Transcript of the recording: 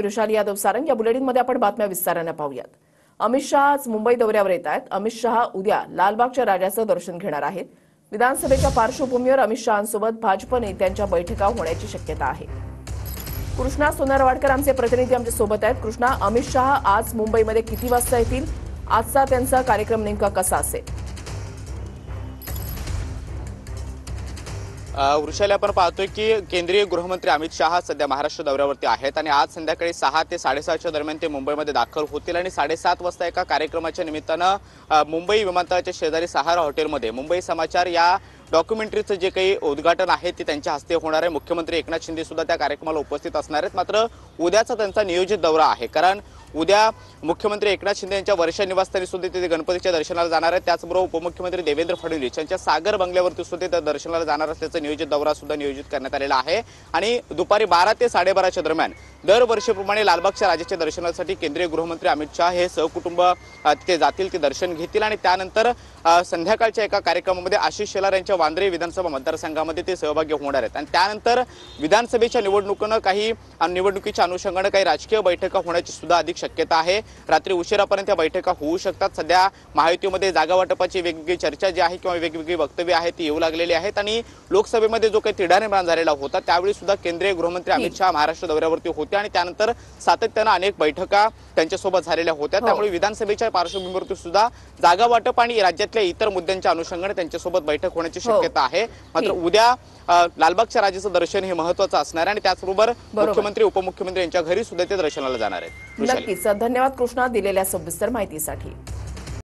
ऋषाली यादव सारंग या बुलेटिनमध्ये आपण बातम्या विस्ताराने पाहूयात। अमित शहा आज मुंबई दौऱ्यावर येत आहेत। अमित शहा उद्या लालबागच्या राजाचं दर्शन घेणार आहेत। विधानसभेच्या पार्श्वभूमीवर अमित शहांसोबत भाजप नेत्यांच्या बैठका होण्याची शक्यता आहे। कृष्णा सोनारवाडकर आमचे प्रतिनिधी आमच्या सोबत आहेत। कृष्णा, अमित शहा आज मुंबईमध्ये किती वाजता येतील? आजचा त्यांचा कार्यक्रम नेमका कसा असेल? वृषाली, आपण पाहतोय की केंद्रीय गृहमंत्री अमित शहा सध्या महाराष्ट्र दौऱ्यावरती आहेत आणि आज संध्याकाळी 6 ते 6:30च्या दरम्यान ते मुंबईमध्ये दाखल होतील आणि 7:30 वाजता एका कार्यक्रमाच्या निमित्तानं मुंबई विमानतळाच्या शेजारी सहारा हॉटेलमध्ये मुंबई समाचार या डॉक्युमेंटरीचं जे काही उद्घाटन आहे ते त्यांच्या हस्ते होणार आहे। मुख्यमंत्री एकनाथ शिंदे सुद्धा त्या कार्यक्रमाला उपस्थित असणार आहेत। मात्र उद्याचा त्यांचा नियोजित दौरा आहे, कारण उद्या मुख्यमंत्री एकनाथ शिंदे यांच्या वर्षा निवासस्थानी सुद्धा ते गणपतीच्या दर्शनाला जाणार आहेत। त्याचबरोबर उपमुख्यमंत्री देवेंद्र फडणवीस यांच्या सागर बंगल्यावरती सुद्धा ते दर्शनाला जाणार असल्याचं नियोजित दौरा सुद्धा नियोजित करण्यात आलेला आहे आणि दुपारी 12 ते 12:30च्या दरम्यान दरवर्षीप्रमाणे लालबागच्या राजाच्या दर्शनासाठी केंद्रीय गृहमंत्री अमित शहा हे सहकुटुंब तिथे जातील, ते दर्शन घेतील आणि त्यानंतर संध्याकाळच्या एका कार्यक्रमामध्ये आशिष शेलार यांच्या वांद्रे विधानसभा मतदारसंघामध्ये ते सहभागी होणार आहेत आणि त्यानंतर विधानसभेच्या निवडणुकीच्या अनुषंगाने काही राजकीय बैठका होण्याची सुद्धा अधिक शक्यता आहे। रात्री उशिरापर्यंत या बैठका होऊ शकतात। सध्या महायुतीमध्ये जागा वाटपाची वेगवेगळी चर्चा जी आहे किंवा वेगवेगळी वक्तव्य आहेत ती येऊ लागलेली आहेत आणि लोकसभेमध्ये जो काही तिढा निर्माण झालेला होता त्यावेळी सुद्धा केंद्रीय गृहमंत्री अमित शहा महाराष्ट्र दौऱ्यावरती होते आणि त्यानंतर सातत्याने अनेक बैठका त्यांच्यासोबत झालेल्या होत्या। त्यामुळे विधानसभेच्या पार्श्वभूमीवरती सुद्धा जागा वाटप आणि राज्यातल्या इतर मुद्द्यांच्या अनुषंगाने त्यांच्यासोबत बैठक होण्याची शक्यता आहे। मात्र उद्या लालबागच्या राजाचं दर्शन हे महत्त्वाचं असणार आहे आणि त्याचबरोबर मुख्यमंत्री उपमुख्यमंत्री यांच्या घरी सुद्धा ते दर्शनाला जाणार आहेत। नक्कीच, धन्यवाद कृष्णा दिलेल्या सविस्तर माहितीसाठी।